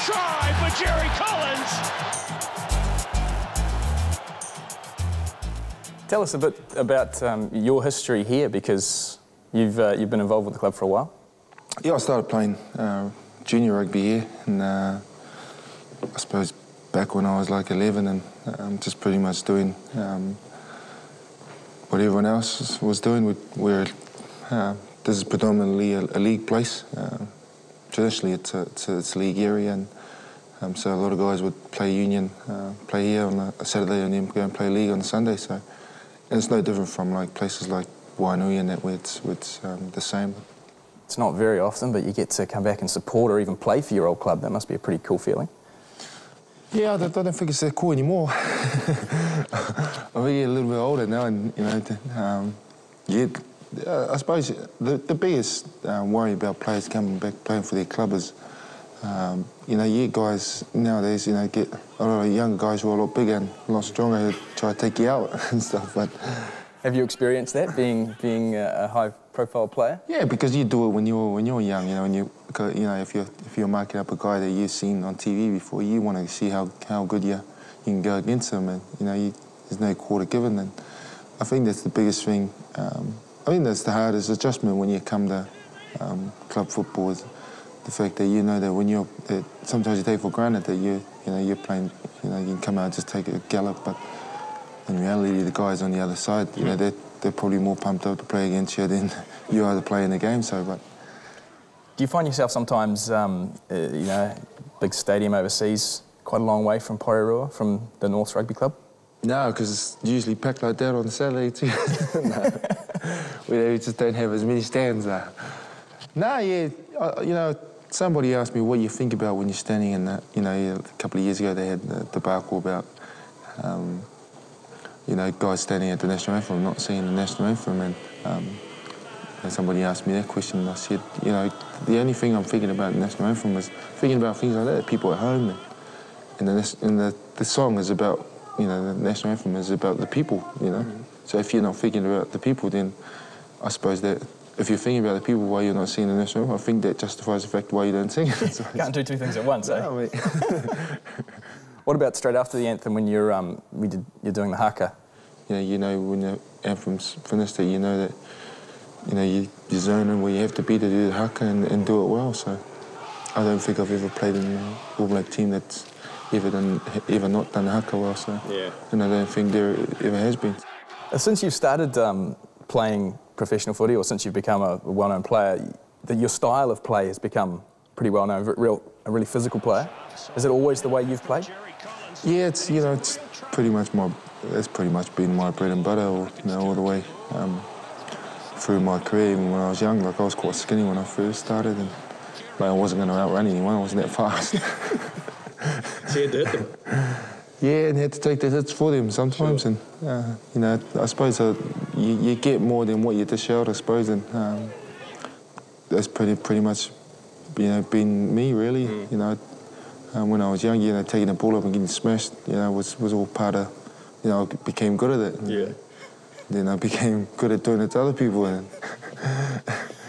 try for Jerry Collins. Tell us a bit about your history here, because you've been involved with the club for a while. Yeah, I started playing junior rugby here, and I suppose back when I was like 11, and just pretty much doing what everyone else was doing. Where this is predominantly a league place. Traditionally, it's a league area, and so a lot of guys would play union, play here on a Saturday, and then go and play league on a Sunday. So, and it's no different from like places like Wainui and that, where it's the same. It's not very often, but you get to come back and support or even play for your old club. That must be a pretty cool feeling. Yeah, I don't think it's that cool anymore. I'm a little bit older now, and you know, I suppose the biggest worry about players coming back playing for their club is, you know, you guys nowadays, you know, get a lot of young guys who are a lot bigger and a lot stronger who try to take you out and stuff. But have you experienced that, being a high-profile player? Yeah, because you do it when you're young, you know, and you know, if you're marking up a guy that you've seen on TV before, you want to see how good you can go against him, and you know, there's no quarter given. And I think that's the biggest thing. I think that's the hardest adjustment when you come to club football, is the fact that you know that sometimes you take for granted that you're playing, you know, you can come out and just take a gallop, but in reality, the guys on the other side, you know, they're probably more pumped up to play against you than you are to play in the game. So, but do you find yourself sometimes, you know, big stadium overseas, quite a long way from Porirua, from the North Rugby Club? No, because it's usually packed like that on Saturday too. No, we just don't have as many stands. No, yeah, you know, somebody asked me what you think about when you're standing in that. You know, a couple of years ago they had the debacle about, you know, guys standing at the national anthem, not singing the national anthem, and somebody asked me that question, and I said, you know, the only thing I'm thinking about the national anthem is thinking about things like that, people at home, and the song is about, you know, the national anthem is about the people, you know. So if you're not thinking about the people, then I suppose that if you're thinking about the people while you're not singing the national anthem, I think that justifies the fact why you don't sing it. So can't do two things at once, eh? No, mate. What about straight after the anthem, when you're doing the haka? You know, when the anthem's finished, that you know that, you know, you're zoning where you have to be to do the haka and do it well. So I don't think I've ever played in an All Black team that's ever not done the haka well. So yeah. And I don't think there ever has been. Since you've started playing professional footy, or since you've become a well-known player, your style of play has become pretty well-known, a really physical player. Is it always the way you've played? Yeah, it's, you know, it's pretty much been my bread and butter, you know, all the way through my career. Even when I was young, like I was quite skinny when I first started, and like, I wasn't going to outrun anyone. I wasn't that fast. So you had to hit them. Yeah, and had to take the hits for them sometimes, sure. And you know, I suppose you get more than what you dish out, I suppose, and that's pretty much, you know, been me really. You know, when I was young, you know, taking the ball up and getting smashed, you know, was all part of, you know, I became good at it. Yeah. Then I became good at doing it to other people. And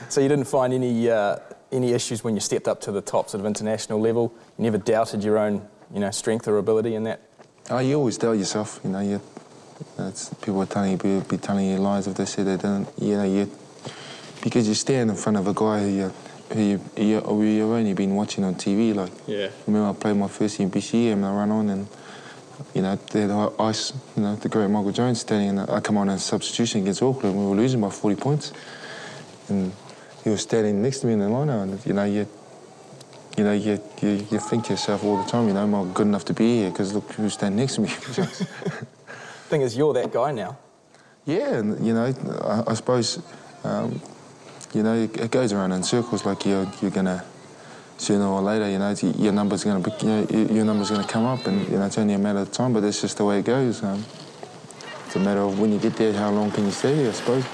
so you didn't find any issues when you stepped up to the top sort of international level? You never doubted your own, you know, strength or ability in that? Oh, you always doubt yourself, you know. People are telling you, be telling you lies if they say they don't. You know, because you stand in front of a guy who you've only been watching on TV. Like, yeah. Remember, I played my first year in BCE and I ran on, and you know, they had the ice, you know, the great Michael Jones standing, and I come on as a substitution against Auckland. We were losing by 40 points, and he was standing next to me in the line, and you know, you think to yourself all the time, you know, am I good enough to be here? Because look who's standing next to me. Thing is, you're that guy now. Yeah, and you know, I suppose, you know, it goes around in circles. Like you're gonna, sooner or later, you know, your number's gonna be, you know, your number's gonna come up, and you know, it's only a matter of time. But that's just the way it goes. It's a matter of when you get there, how long can you stay there, I suppose.